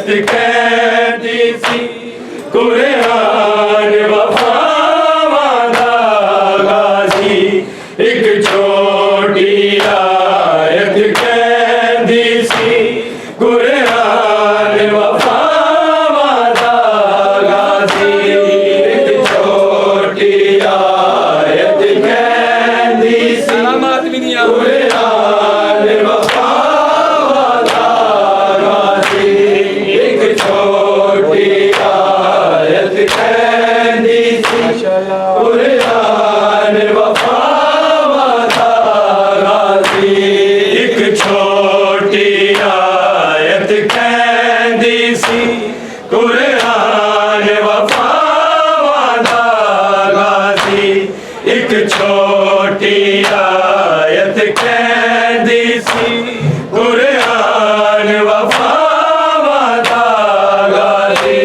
आयत कहती सी कुरान वफावादा गाजी एक छोटी आयत कहती सी कुरान वफावादा गाजी एक छोटी आयत कहती सी कुरान वफावादा गाजी एक छोटी आयत कहती सी कुरान वफावादा गाजी एक छोटी आयत कहती सी कुरान वफावादा गाजी एक छोटी आयत कहती सी कुरान वफावादा गाजी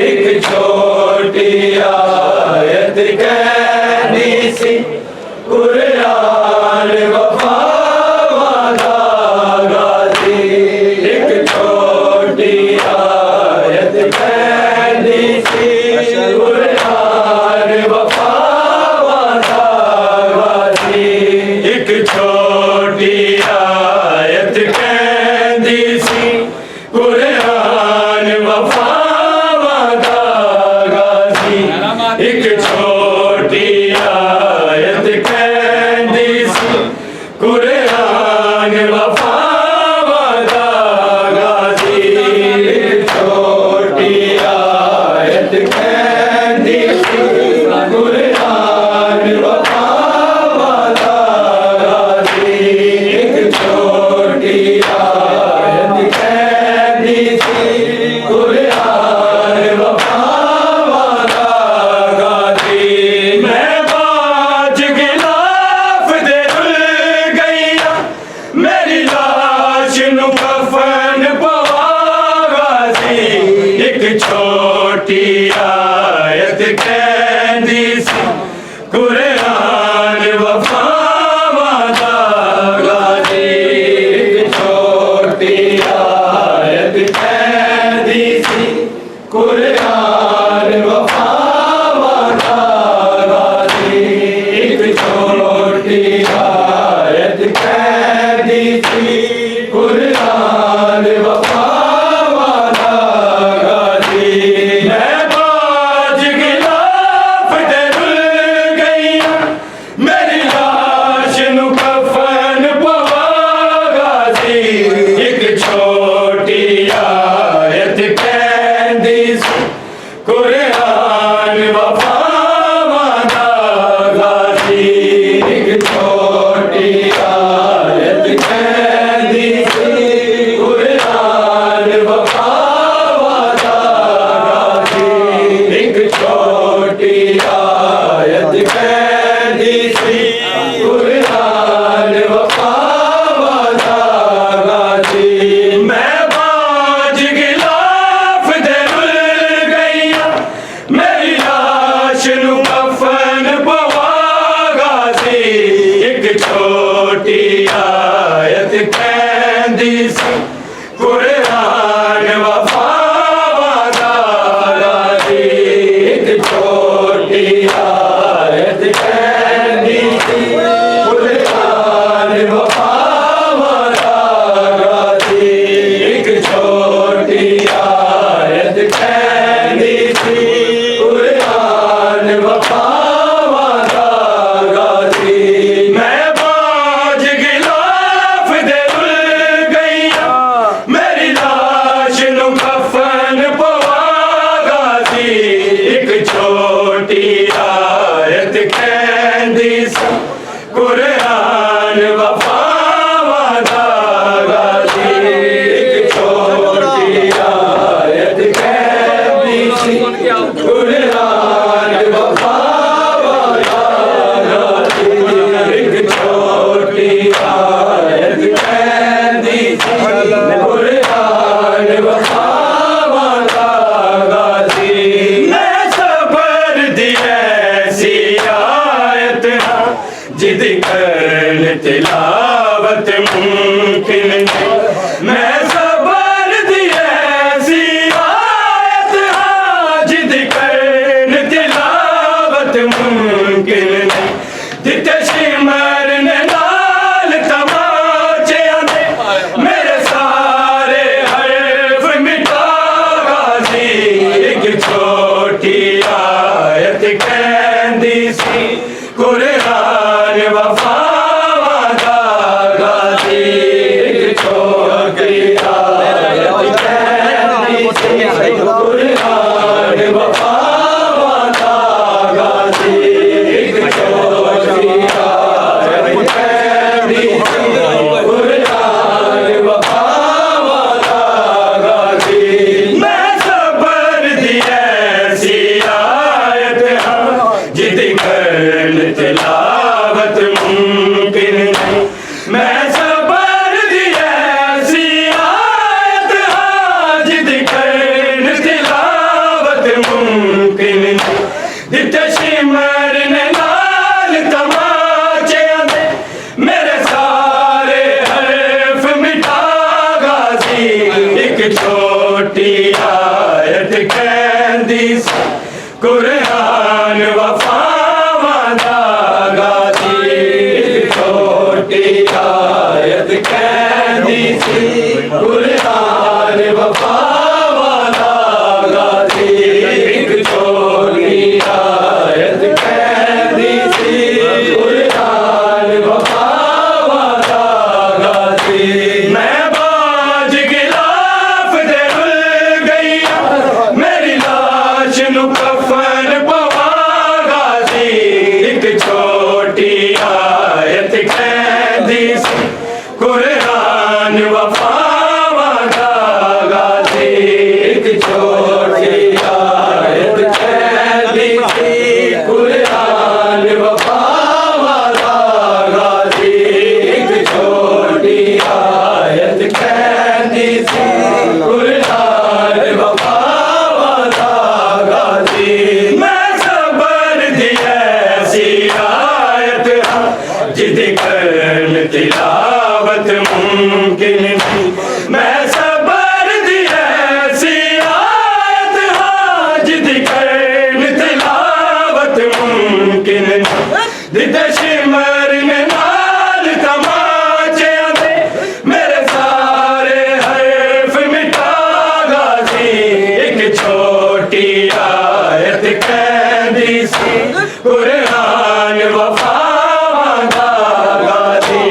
एक छोटी आयत कहती सी कुरान वफावादा गाजी एक छोटी आयत कहती सी कुरान वफावादा गाजी एक छोटी आयत कहती सी कुरान वफावादा गाजी एक छोटी आयत कहती सी कुरान वफावादा गाजी एक छोटी आयत कहती सी कुरान वफावादा गाजी एक छोटी आयत कहती सी कुरान वफावादा गाजी मैं बाज गिलाफ दे रुल गईया मेरी लाश नु कफन पवा गाजी एक छोटी आयत कहती सी कुरान वफावादा गाजी एक छोटी आयत कहती सी कुरान वफावादा गाजी एक छोटी आयत कहती सी कुरान वफावादा गाजी मैं बाज गिलाफ दे रुल गईया मेरी लाश नु कफन पवा गाजी एक छोटी आयत कहती सी कुरान वफावादा गाजी एक छोटी आयत कहती सी कुरान वफावादा गाजी एक छोटी आयत कहती सी कुरान वफावादा गाजी मैं बाज गिलाफ दे रुल गईया मेरी लाश नु कफन पवा गाजी एक छोटी आयत कहती सी कुरान वफावादा गाजी एक छोटी आयत कहती सी कुरान वफावादा गाजी एक छोटी आयत कहती सी कुरान वफावादा गाजी मैं बाज गिलाफ दे रुल गईया मेरी लाश नु कफन पवा गाजी एक छोटी आयत कहती सी कुरान वफावादा गाजी एक छोटी आयत कहती सी कुरान वफावादा गाजी एक छोटी आयत कहती सी कुरान वफावादा गाजी मैं सबर दी ऐसी आयत जिद कर तिलावत मुमकिन मैं सबर दी ऐसी कुरान वफावां दा गाजी एक छोटी आयत कहंदी सी कुरान वफावां दा गाजी एक छोटी आयत कहंदी सी कुरान वफावां दा गाजी मैं बाज गिलाफ दे रुल गई मेरी लाश नु कफन पवागा सी एक छोटी आयत कहंदी सी कुरान वफावां दा गाजी एक छोटी आयत कहंदी सी कुरान वफावां दा गाजी एक छोटी आयत कहंदी सी कुरान वफावां दा गाजी मैं सबर दी ऐसी आयत हां जिहदी करन तिलावत मुमकिन नहीं मैं सबर दी ऐसी आयत हां जिहदी करन तिलावत मुमकिन नहीं दिते शिमर ने नाल तमाचियां दे मेरे सारे हर्फ मिटागा सी एक छोटी आयत कहंदी सी कुरान वफावां दा गाजी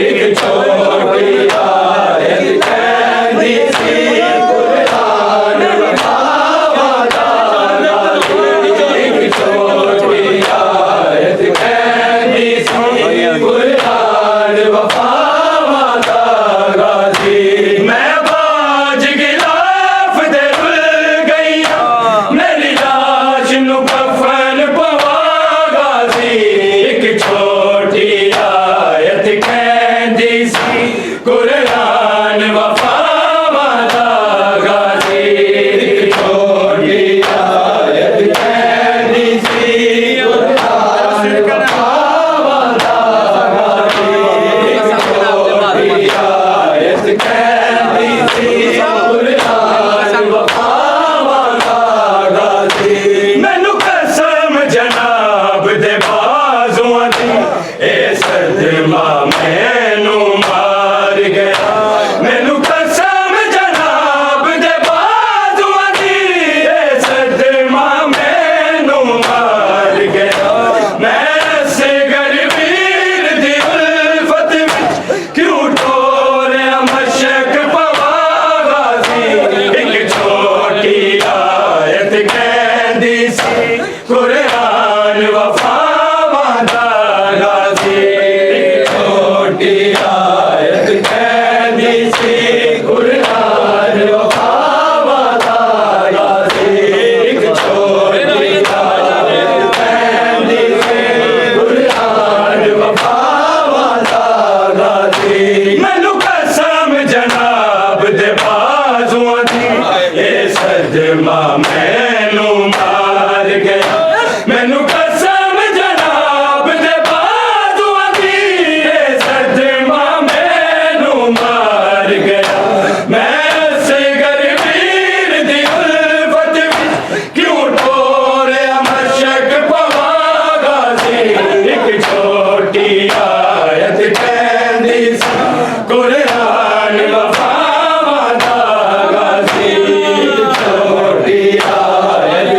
एक छोटी आयत कहंदी सी कुरान वफावां दा गाजी एक छोटी आयत कहंदी सी कुरान वफावां दा गाजी मैं बाज गिलाफ दे रुल गई मेरी लाश नु कफन पवागा सी एक छोटी आयत कहंदी सी कुरान वफावां दा गाजी एक छोटी आयत कहंदी सी कुरान वफावां दा गाजी एक छोटी आयत कहंदी सी कुरान वफावां दा गाजी मैनू कसम जनाब दे बाजुआं दी ए सदमा मैनू मार गया मैनू कसम जनाब दे बाजुआं दी ए सदमा मैनू मार गया मैं असगर वीर दी उल्फत विच क्यों टोरिया मशक पवागा सी एक छोटी आयत कहंदी सी कुरान वफावां दा गाजी एक छोटी आयत कहंदी सी कुरान वफावां दा गाजी एक छोटी आयत कहंदी सी कुरान वफावां दा गाजी मैनू कसम जनाब दे बाजुआं दी ए सदमा मैनू मार गया मैनू कसम जनाब दे बाजुआं दी ए सदमा मैनू मार गया मैं असगर वीर दी उल्फत विच क्यों टोरिया मशक पवागा सी एक छोटी आयत कहंदी सी कुरान वफावां दा गाजी एक छोटी आयत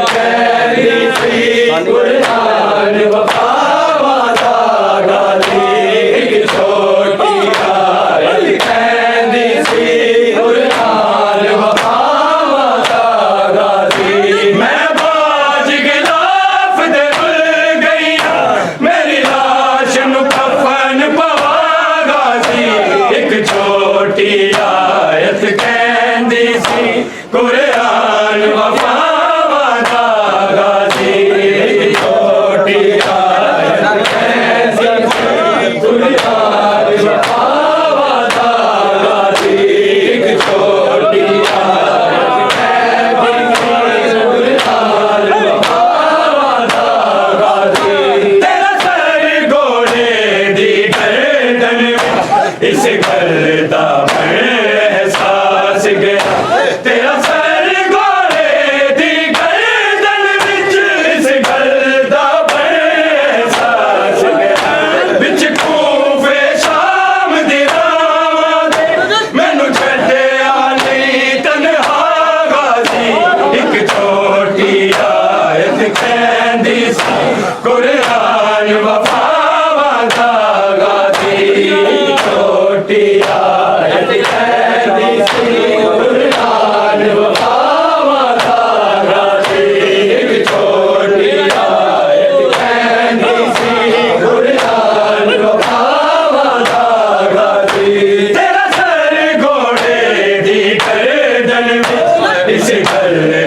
कर ले